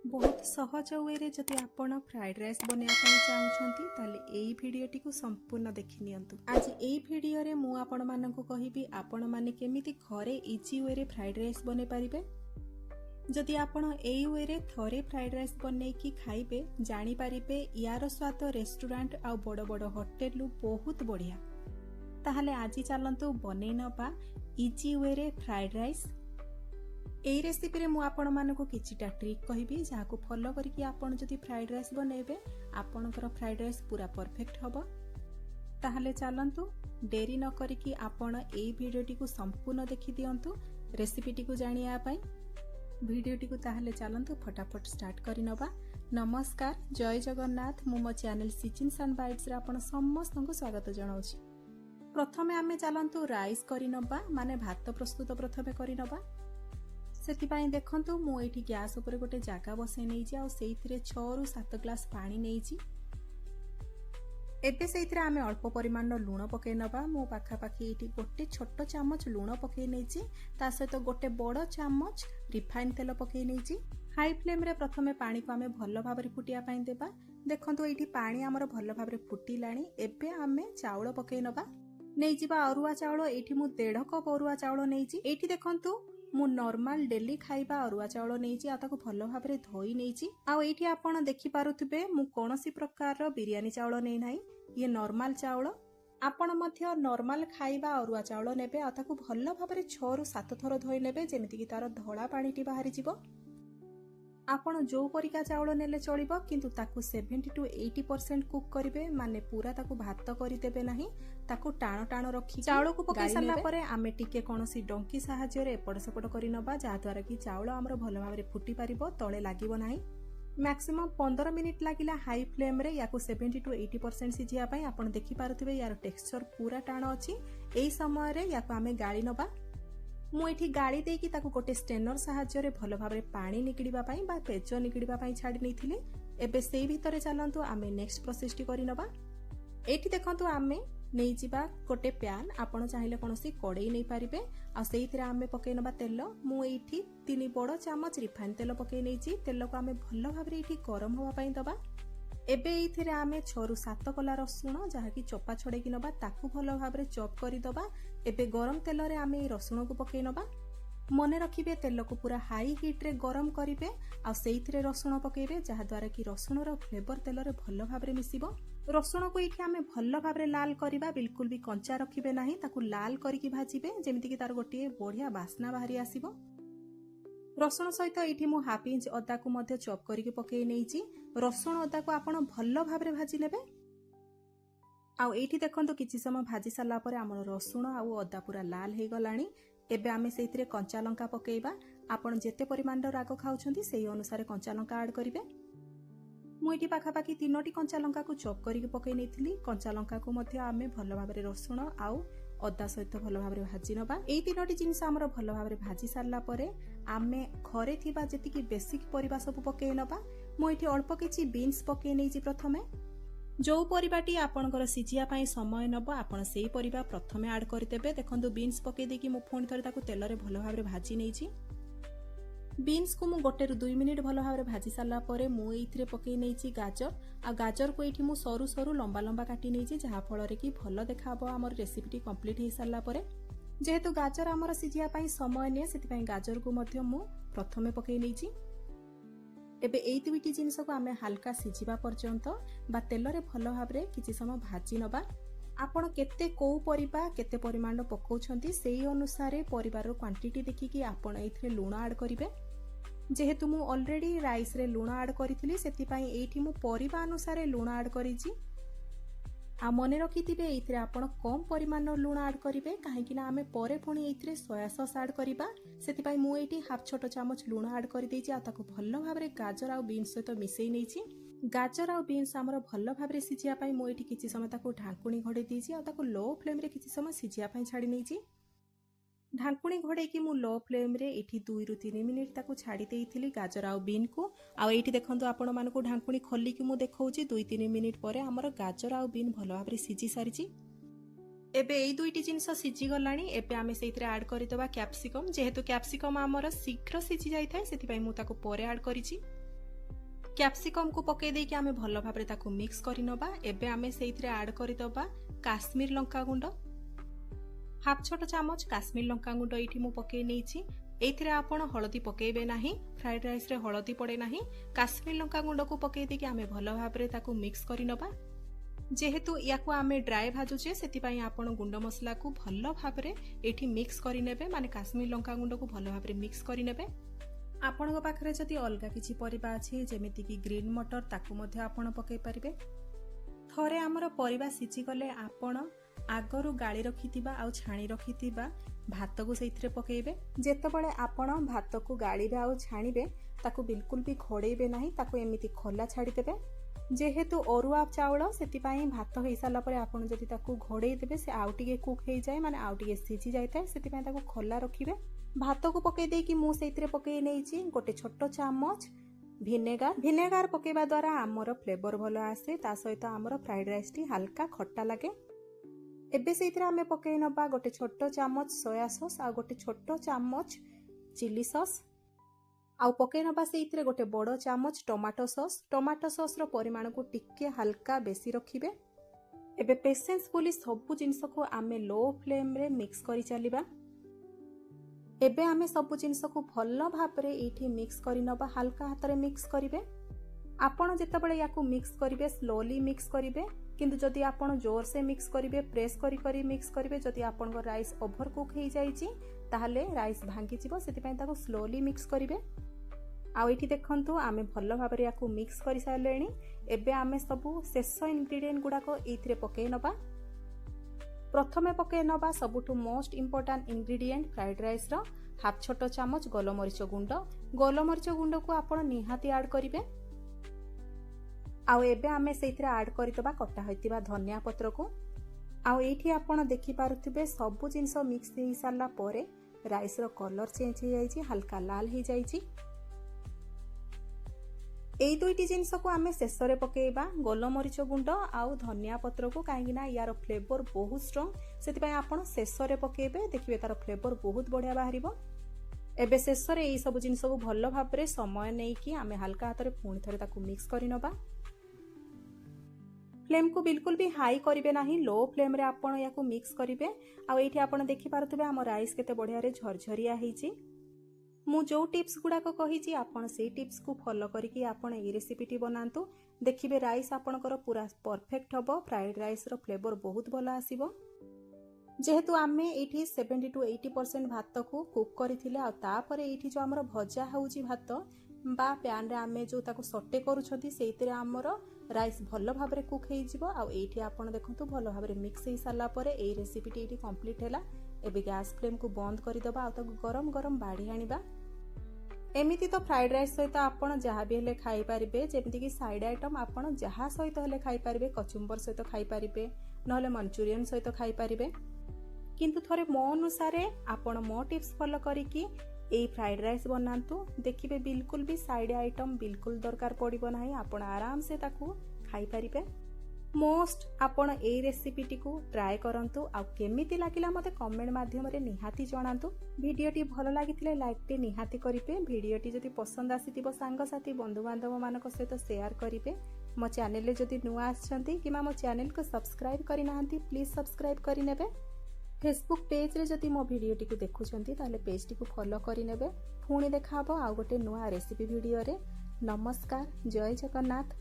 बहुत सहज वे जदि आपण फ्राइड राइस बनवाई चाहूँगी ताले एई भिडियोटी को संपूर्ण देखि नियंतु। आज एई भिडियो रे मु आपण मानकु कहिबी आपण माने केमिति घरे इजी वे रे फ्राइड राइस बने पारिबे। जदि आपण एई वे रे थरे फ्राइड राइस बनेकी खाइबे जानि पारिबे यार स्वाद रेस्टोरेंट आ बड़ बड़ होटेल लु बहुत बढ़िया। ताहले आज चलंतु बनै नबा इजी वे रे फ्राइड राइस। एई रेसिपी रे मु आपण मानको किछिटा ट्रिक कहिबी जाहाको फॉलो करके आपण जदि फ्राइड राइस बनेबे आपणकर फ्राइड राइस पूरा परफेक्ट हबो। ताहले चलंतु देरी न करिकी आपण एई भिडियोटी को संपूर्ण देखि दियंतु रेसिपीटी को जानिया पई। भिडियोटी को ताहले चलंतु फटाफट स्टार्ट करि नबा। नमस्कार, जय जगन्नाथ। मु मो चैनल सिचिन्स एंड बाइट्स रे आपण समस्त को स्वागत जणाउछि। प्रथमे आमे चलंतु राइस करि नबा, माने भात प्रस्तुत प्रथमे करि नबा। सेतिपाई देखंतु मु एठी गैस ऊपर गोटे जागा बसै नेइछि आ सेइथिरे 6 रु 7 ग्लास पानी नेइछि। एबे सेइथिरे आमे अल्प परिमाणर लूण पकै नबा। मु पाखा पाखी एठी गोटे छोट चामच लूण पकै नेइछि, ता सहित गोटे बड़ चामच रिफाइन तेल पकै नेइछि। हाई फ्लेम रे प्रथमे पानी को आमे भल्लो भाबरे फुटिया पई देबा। देखंतु एठी पानी हमर भल्लो भाबरे फुटिलाणी। एबे आमे चाउळ पकै नबा। नेइजिबा अरुआ चाउळ। एठी मु 1.5 कप अरुआ चाउळ नेइछि। एठी देखंतु मु नॉर्मल डेली खाइबा अरुआ चाउळ नेइछि आ ताको भल्लो भाबरे धोई नेइछि। आ एठी आपण देखि पारुथिबे मु कोनोसी प्रकार रो बिरयानी चाउळ नै नाही, ये नॉर्मल चाउळ। आपण मध्य नॉर्मल खाइबा अरुआ चाउळ नेबे आ ताको भल्लो भाबरे 6 रु 7 थर धोई नेबे जेमिति कि तार धळा पानीटी बाहरी जिवो। आपण जो परिका चाउळ नेले चलिबो, किंतु ताको 70 टू 80% कुक करिवे, माने पूरा ताको भात करि देबे नाही। ताको टाण टाण रखि चाउळ को पकै सल्ला परे आमे टिके कोनोसी डंकी सहाय्य रे एपड सेपड करि नबा, जा द्वारा कि चाउळ हमर भलो भाबरे फुटी पारिबो, तळे लागिबो नाही। मैक्सिमम 15 मिनिट लागिला हाई फ्लेम रे याको 70 टू 80% सिझिया पई। आपण देखि पारुथिबे यार टेक्सचर पूरा टाण अछि। एई समय रे याको आमे गाळी नबा। मु एठी गाड़ी देकी ताको गोटे स्टेनर सहाय्य रे भलो भाबरे पानी निकड़िबा पई बा पेज निकड़िबा पई छाडी नैथिली। एबे सेई भितरे चलंतु आमे नेक्स्ट प्रोसेस टी करि नबा। एठी देखंतु आमे नै जिबा गोटे पैन। आपण चाहिले कोनोसी कड़ाई नै पारिबे आ सेइथिरे आमे पकै नबा तेल। मु एठी 3 बड़ चामच रिफाइन तेल पकै नैछि। तेल को आमे भलो भाबरे एठी गरम होवा पई दबा। एबे एथिरे आमे 6 रु 7 कला रसुण जहा कि चोपा छडेकी नबा, ताकू भलो भाबरे चॉप करि दबा। एबे गरम तेल रे आमे ए रसुण को पकै नबा। मने रखिबे तेल को पूरा हाई हीट रे गरम करिवे आ सेइथिरे रसुण पकैबे, जहा द्वारा कि रसुण रो फ्लेवर तेल रे भलो भाबरे मिसिबो। रसुण को एठी आमे भलो भाबरे लाल करिबा, बिल्कुल भी कंचा रखिबे नाही। ताकू लाल करिकि भाजिबे जेमिति कि तार गोटे बढ़िया बास्ना बाहरी आसीबो। रसुण सहित एठी मु हाफ इंच अदा को मध्य चॉप करके पकै नेइछि। रसुण अदा को आपण भल्लो भाबरे भाजी नेबे। आ एठी देखंतु किछि समय भाजी साला परे हमर रसुण आ अदा पूरा लाल हे गलाणी। एबे आमे सेइथिरे कंचा लंका पकेइबा। आपण जेते परिमाण राग खाउछंती सेही अनुसार कंचा लंका ऐड करिवे। मु एठी पाखा पाखी 3टी कंचा लंका को चॉप करके पकै नेथिली। कंचा लंका को मध्य आमे भल्लो भाबरे रसुण आ अदा सहित भलो भाबरे भाजी नबा। एई 3टी जिनिस हमर भलो भाबरे भाजी सारला परे आमे घरे थिबा जेतिकी बेसिक परिबा सब पकै नबा। मु एठी अल्प किछि बीन्स पकै नेइछि। प्रथमे जो परिबाटी आपनकर सिजिया पई समय नबो आपण सेही परिबा प्रथमे ऐड करितेबे। देखंतु बीन्स पकै देकी मु फोन थरे ताको तेल रे भलो भाबरे भाजी नेइछि। बीन्स को मु 1 रु 2 मिनिट भलो भाबरे भाजी सारला परे मु एथिरे पकै नेइछि गाजर। आ गाजर को एठी मु सरू सरू लंबा लंबा काटी नेइछि, जहा फल रे कि भलो देखाबो हमर रेसिपीटी कंप्लीट हे सारला परे। जेहेतु गाजर हमर सिजिया पई समय ने, सेति पई गाजर को मध्य मु प्रथमे पकै नेइछि। एबे एई 2टी जिनिस को आमे हल्का सिजिबा पर्यंत बा तेल रे भलो भाबरे किछि समय भाजी नबा। आपण केते को परिबा केते परिमाण पकाउछंती सेही अनुसार परिवार रो क्वांटिटी देखिकी आपण एथिरे लूण ऐड करिवे। जेहेतु मु ऑलरेडी राइस रे लूण ऐड करिथिली, सेति पई एठी मु परिबा अनुसार लूण ऐड करिछि। आ मने रखिथिबे एथिरे आपण कम परिमाण लूण ऐड करिवे, काहेकि ना आमे परे पुणी एथिरे सोया सॉस ऐड करिबा। सेति पई मु एठी हाफ छोट चामच लूण ऐड करि देछि आ ताको भल्लो भाबरे गाजर आ बीन्स सहित मिसै नेछि। गाजर आ बीन्स हमर भल्लो भाबरे सिजिया पई मु एठी किछि समय ताको ढांकुणी घोडे देछि आ ताको लो फ्लेम रे किछि समय सिजिया पई छाडी नेछि। ढांकुणी घोड़े की मु लो फ्लेम रे एठी 2 रु 3 मिनिट ताको छाडी देइथिली गाजर आ बीन को। आ एठी देखंतु आपण मानको ढांकुणी खोली की मु देखौची 2-3 मिनिट परे हमर गाजर आ बीन भलो भाबरे सिजी सारिची। एबे एई 2टी जिनिस सिजी गलाणी। एबे आमे सेइथिरे ऐड करितबा कैप्सिकम। जेहेतु कैप्सिकम हमर शीघ्र सिजी जाय थाय, सेति पई मु ताको परे ऐड करिची। କ୍ୟାପ୍ସିକମ୍ को पकई देकी आमे भल भाबरे ताकू मिक्स करि नबा। एबे आमे सेइथिरे ऐड करि दबा काश्मीर लंका गुंड, हाफ छोट चामच काश्मीर लंका गुंड एठी मु पकई नेछि। एथिरे आपण हळदी पकेइबे नाही, फ्राइड राइस रे हळदी पड़े नाही। काश्मीर लंका गुंड को पकई देकी आमे भल भाबरे ताकू मिक्स करि नबा। जेहेतु याकू आमे ड्राई भाजुचे सेतिपाई आपण गुंड मसला को भल भाबरे एठी मिक्स करि नेबे, माने काश्मीर लंका गुंड को भल भाबरे मिक्स करि नेबे। आपणक पाखरे जदि अलगा किछि परिबा अछि जेमिति कि ग्रीन मटर ताकू मध्ये आपण पकेइ परिबे। थरे हमर परिबा सिझी गले आपण आगरु गाळी रखितिबा आ छाणी रखितिबा भात को सेइथिरे पकेइबे। जेतेबेले आपण भात को गाळीबे आ छाणीबे ताकू बिल्कुल भी घोड़ेइबे नाही, ताकू एमिति खोला छाडी देबे। जेहेतु अरुआ चाउल सेतिपाई भात होई साला परे आपण जदि ताकू घोड़ेइ देबे से आउटिके कुक हेइ जाय, माने आउटिके सिझी जायताय, सेतिपाई ताकू खोला रखिबे। भात को पकई देकी मु सेइथिरे पकई नेछि गोटे छोट चामच विनेगार। विनेगार पकेइबा द्वारा आमर फ्लेवर भलो आसे, ता सहित आमर फ्राइड राइस टी हल्का खट्टा लागे। एबे सेइथिरे आमे पकई नबा गोटे छोट चामच सोया सॉस आ गोटे छोट चामच चिली सॉस, आ पकई नबा सेइथिरे गोटे बड़ चामच टमाटो सॉस। टमाटो सॉस रो परिमाण को टिके हल्का बेसी रखिबे। एबे पेशेंस बोली सबु जिंस को आमे लो फ्लेम रे मिक्स करि चलिबा। एबे आमे सबु जिंस को भल भाबरे एठी मिक्स करि नबा, हल्का हाथ रे मिक्स करिवे। आपण जेतेबेले याकू मिक्स करिवे स्लोली मिक्स करिवे, किंतु जदि आपण जोर से मिक्स करिवे प्रेस करी करी मिक्स करिवे, जदि आपन राइस ओभर कुक हेइ जाइछि ताहले राइस भांगी जिवो, सेतिपय ताको स्लोली मिक्स करिवे। आ एठी देखंतु आमे भल भाबरे याकू मिक्स करि सारलेनी। एबे आमे सबु शेष इंग्रेडिएंट गुडा को एथिरे पकेइ नबा। प्रथमे पकई नबा सबुठु most important ingredient fried rice रो हाफ छोट चामच गोलमरीच गुंड। गोलमरीच गुंड को आपण निहाती ऐड करिवे। आ एबे आमे सेइथिरे ऐड करितबा कटा होइतिबा धनिया पत्र को। आ एठी आपण देखि पारुथिबे सबु जिंस मिक्स हेइ सारला परे राइस रो कलर चेंज हे जाइछि, हल्का लाल हे जाइछि। एई दुईटी जिंस को आमे शेष रे पकेइबा गोलमरीच गुंड आउ धनिया पत्र को, काहेकि ना यार फ्लेवर बहुत स्ट्रांग, सेतिपय आपण शेष रे पकेइबे, देखिबे तार फ्लेवर बहुत बढ़िया बाहरिबो। एबे शेष रे एई सब जिंस को भल भाबरे समय नै कि आमे हल्का हाथ रे पुणी थरे ताकू मिक्स करि नबा। फ्लेम को बिल्कुल भी हाई करिवे नाही, लो फ्लेम रे आपण याकू मिक्स करिवे। आ एठी आपण देखि पारुथिबे हम राइस केते बढ़िया रे झरझरिया हेइछि। मु जो टिप्स गुडा को कहिछि आपण सेई टिप्स को फॉलो करिकि आपण ए रेसिपी टी बनांतु, देखिबे राइस आपणकर पूरा परफेक्ट हबो। फ्राइड राइस रो फ्लेवर बहुत भलो आसीबो। जेहेतु आमे एठी 70 to 80% भात को कुक करिथिले, आ तापरे एठी जो हमर भजा होउछि भात बा पैन रे आमे जो ताको सटे करूछथि सेइतिरे हमर राइस भलो भाबरे कुक हेइ जिवो। आ एठी आपण देखंतु भलो भाबरे मिक्स हेइ साला परे ए रेसिपी टी एठी कंप्लीट हैला। एबे गैस फ्लेम को बंद करि दबा, आ ताको गरम गरम बाड़ी आनिबा। एमिति तो फ्राइड राइस सहित आपण जहाँ भी हेले खाई पारिबे, जेमिति कि साइड आइटम आपण जहाँ सहित हेले खाई पारिबे, कचुम्बर सहित खाई पारिबे, नहले मंचूरियन सहित खाई पारिबे। किंतु थरे मो अनुसारे आपण मो टिप्स फॉलो करिकि ए फ्राइड राइस बनांतु, देखिबे बिल्कुल भी साइड आइटम बिल्कुल दरकार पड़िबो नाही, आपण आराम से ताकू खाई पारिबे। मोस्ट आपण ए रेसिपी टी को ट्राई करंतु, आ केमिति लागिला मते कमेंट माध्यम रे निहाती जणांतु। वीडियो टी भलो लागिथिले लाइक टी निहाती करिवे। वीडियो टी जदि पसंद आसीतिबो सांग साथी बंधु बांधव मानक सहित शेयर करिवे। मो चैनल रे जदि नुआ आछंती किमा मो चैनल को सब्सक्राइब करि नाहंती प्लीज सब्सक्राइब करि नेबे। फेसबुक पेज रे जदि मो वीडियो टी को देखुछंती ताले पेज टी को फॉलो करि नेबे। पुणी देखा हबो आ गोटे नुआ रेसिपी वीडियो रे। नमस्कार, जय जगन्नाथ।